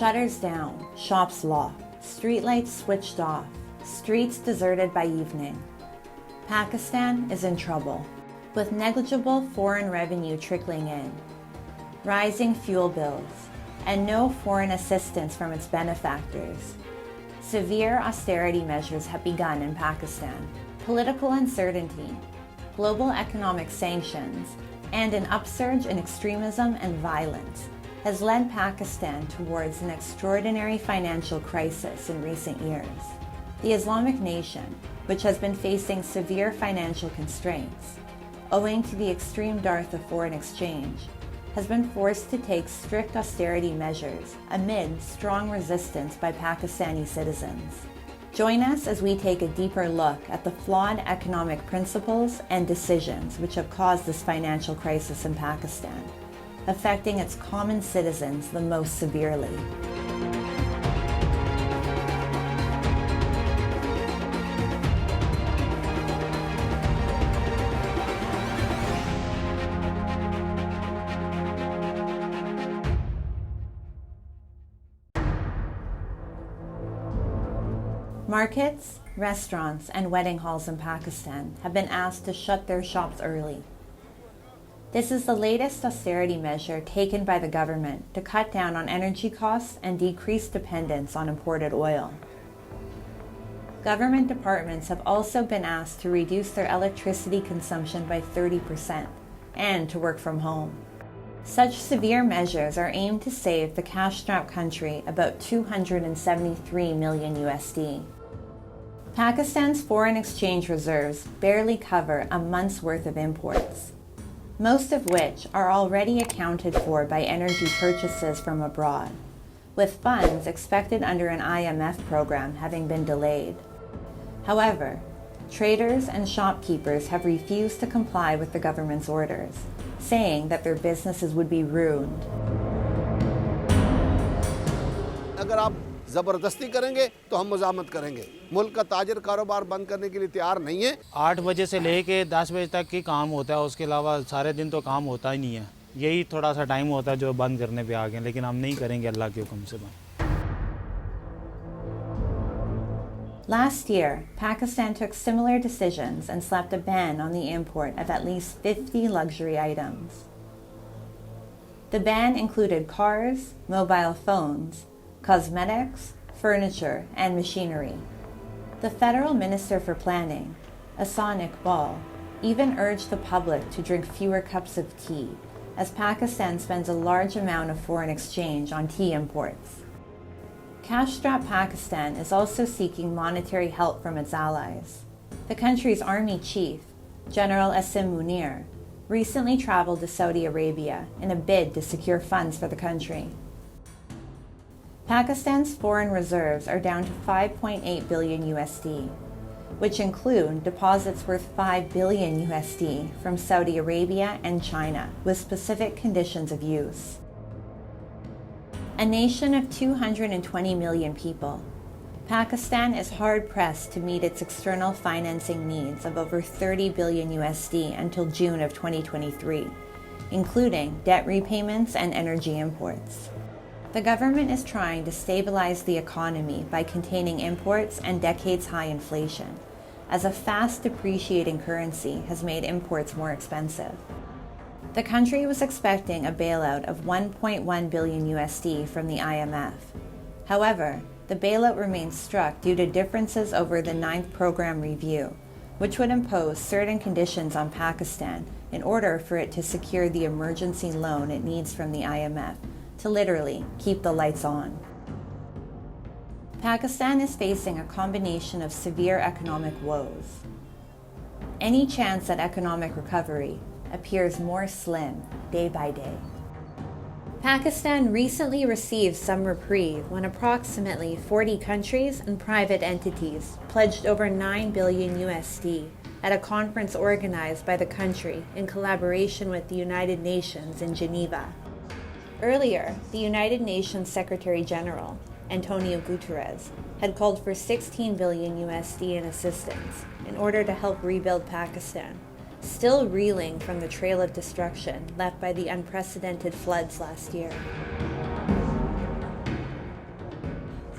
Shutters down, shops locked, streetlights switched off, streets deserted by evening. Pakistan is in trouble, with negligible foreign revenue trickling in, rising fuel bills, and no foreign assistance from its benefactors. Severe austerity measures have begun in Pakistan. Political uncertainty, global economic sanctions, and an upsurge in extremism and violence has led Pakistan towards an extraordinary financial crisis in recent years. The Islamic nation, which has been facing severe financial constraints, owing to the extreme dearth of foreign exchange, has been forced to take strict austerity measures amid strong resistance by Pakistani citizens. Join us as we take a deeper look at the flawed economic principles and decisions which have caused this financial crisis in Pakistan, affecting its common citizens the most severely. Markets, restaurants, and wedding halls in Pakistan have been asked to shut their shops early. This is the latest austerity measure taken by the government to cut down on energy costs and decrease dependence on imported oil. Government departments have also been asked to reduce their electricity consumption by 30% and to work from home. Such severe measures are aimed to save the cash-strapped country about $273 million USD. Pakistan's foreign exchange reserves barely cover a month's worth of imports, most of which are already accounted for by energy purchases from abroad, with funds expected under an IMF program having been delayed. However, traders and shopkeepers have refused to comply with the government's orders, saying that their businesses would be ruined. अगर आप ज़बरदस्ती करेंगे तो हम मज़ामत करेंगे। मुल्क का ताजर कारोबार बंद करने के लिए तैयार नहीं है। 8 बजे से लेके 10 बजे तक ही काम होता है, उसके अलावा सारे दिन तो काम होता ही नहीं है। यही थोड़ा सा टाइम होता है जो बंद करने पे आ गए, लेकिन हम नहीं करेंगे अल्लाह के हुक्म से बंद। Last year, Pakistan took similar decisions and slapped a ban on the import of at least 50 luxury items. The ban included cars, mobile phones, cosmetics, furniture, and machinery. The Federal Minister for Planning, Ahsan Iqbal, even urged the public to drink fewer cups of tea, as Pakistan spends a large amount of foreign exchange on tea imports. Cash-strapped Pakistan is also seeking monetary help from its allies. The country's army chief, General Asim Munir, recently traveled to Saudi Arabia in a bid to secure funds for the country. Pakistan's foreign reserves are down to 5.8 billion USD, which include deposits worth 5 billion USD from Saudi Arabia and China with specific conditions of use. A nation of 220 million people, Pakistan is hard-pressed to meet its external financing needs of over 30 billion USD until June of 2023, including debt repayments and energy imports. The government is trying to stabilize the economy by containing imports and decades-high inflation, as a fast depreciating currency has made imports more expensive. The country was expecting a bailout of 1.1 billion USD from the IMF. However, the bailout remains struck due to differences over the 9th program review, which would impose certain conditions on Pakistan in order for it to secure the emergency loan it needs from the IMF to literally keep the lights on. Pakistan is facing a combination of severe economic woes. Any chance at economic recovery appears more slim day by day. Pakistan recently received some reprieve when approximately 40 countries and private entities pledged over 9 billion USD at a conference organized by the country in collaboration with the United Nations in Geneva. Earlier, the United Nations Secretary General, Antonio Guterres, had called for 16 billion USD in assistance in order to help rebuild Pakistan, still reeling from the trail of destruction left by the unprecedented floods last year.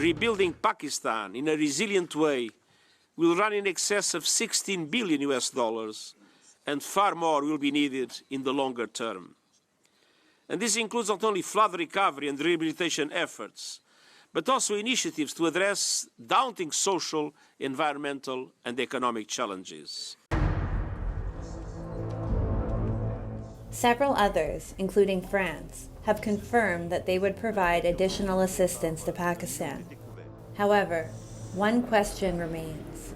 rebuilding Pakistan in a resilient way will run in excess of $16 billion US, and far more will be needed in the longer term. And this includes not only flood recovery and rehabilitation efforts, but also initiatives to address daunting social, environmental, and economic challenges. Several others, including France, have confirmed that they would provide additional assistance to Pakistan. However, one question remains.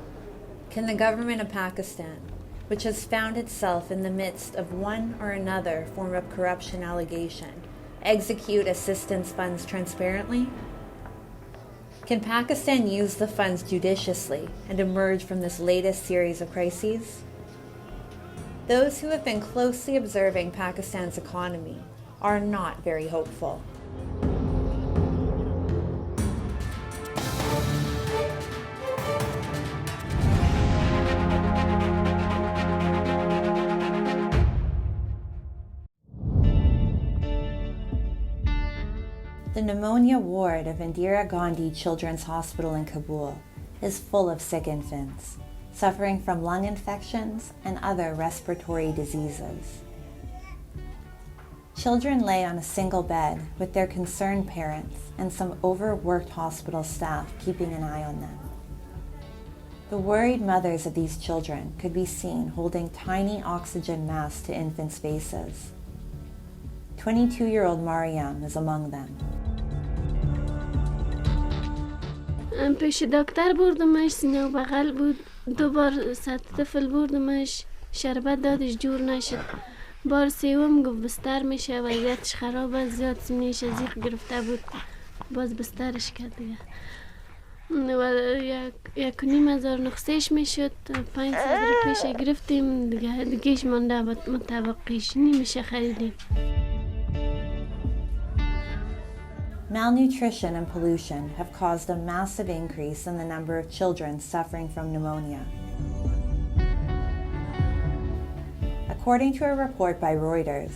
Can the government of Pakistan, which has found itself in the midst of one or another form of corruption allegation, execute assistance funds transparently? Can Pakistan use the funds judiciously and emerge from this latest series of crises? Those who have been closely observing Pakistan's economy are not very hopeful. The pneumonia ward of Indira Gandhi Children's Hospital in Kabul is full of sick infants, suffering from lung infections and other respiratory diseases. Children lay on a single bed with their concerned parents and some overworked hospital staff keeping an eye on them. The worried mothers of these children could be seen holding tiny oxygen masks to infants' faces. 22-year-old Mariam is among them. پیش دکتر بردمش سینه و بغل بود 2 بار طفل بردمش شربت دادش جور نشد بار سوم گفت بستر میشه وضعیتش خراب است زیاد سینه‌اش زیق گرفته بود باز بسترش کرد دیگه و 1,500 نقصهش میشد 500 پیش گرفتیم دیگهش مانده متوقعش نمیشه خریدیم. Malnutrition and pollution have caused a massive increase in the number of children suffering from pneumonia. According to a report by Reuters,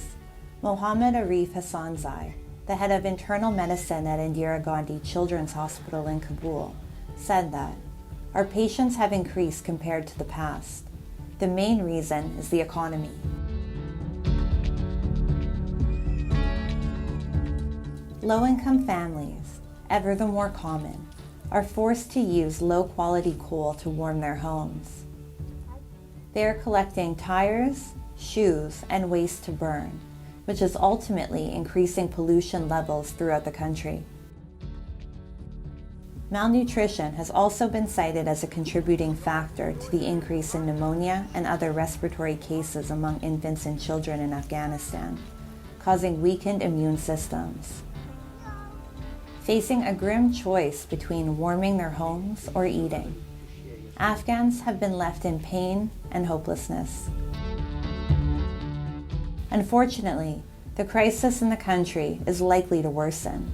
Mohammed Arif Hassanzai, the head of internal medicine at Indira Gandhi Children's Hospital in Kabul, said that our patients have increased compared to the past. The main reason is the economy. Low-income families, ever the more common, are forced to use low-quality coal to warm their homes. They are collecting tires, shoes, and waste to burn, which is ultimately increasing pollution levels throughout the country. Malnutrition has also been cited as a contributing factor to the increase in pneumonia and other respiratory cases among infants and children in Afghanistan, causing weakened immune systems. Facing a grim choice between warming their homes or eating, Afghans have been left in pain and hopelessness. Unfortunately, the crisis in the country is likely to worsen.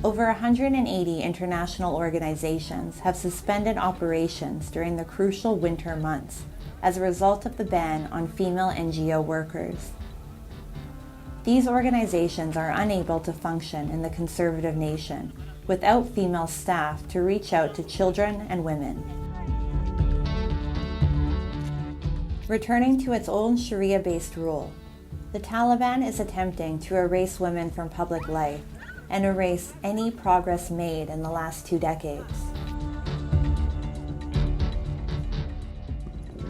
Over 180 international organizations have suspended operations during the crucial winter months as a result of the ban on female NGO workers. These organizations are unable to function in the conservative nation without female staff to reach out to children and women. Returning to its own Sharia-based rule, the Taliban is attempting to erase women from public life and erase any progress made in the last 2 decades.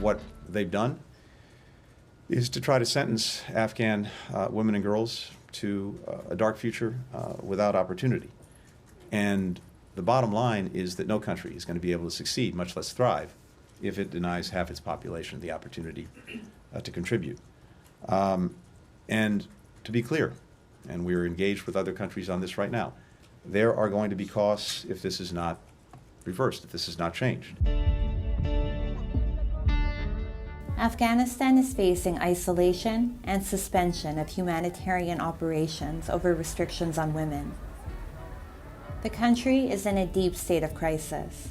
What they've done is to try to sentence Afghan women and girls to a dark future without opportunity. And the bottom line is that no country is going to be able to succeed, much less thrive, if it denies half its population the opportunity to contribute. And to be clear, and we're engaged with other countries on this right now, there are going to be costs if this is not reversed, if this is not changed. Afghanistan is facing isolation and suspension of humanitarian operations over restrictions on women. The country is in a deep state of crisis.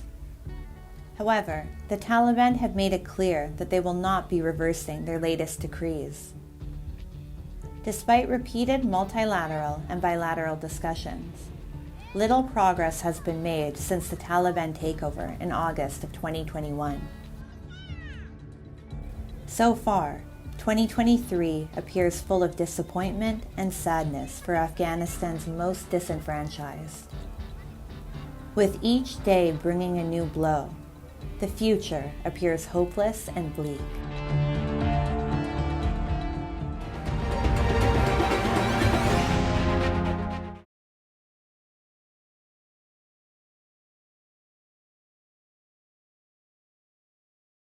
However, the Taliban have made it clear that they will not be reversing their latest decrees. Despite repeated multilateral and bilateral discussions, little progress has been made since the Taliban takeover in August of 2021. So far, 2023 appears full of disappointment and sadness for Afghanistan's most disenfranchised. With each day bringing a new blow, the future appears hopeless and bleak.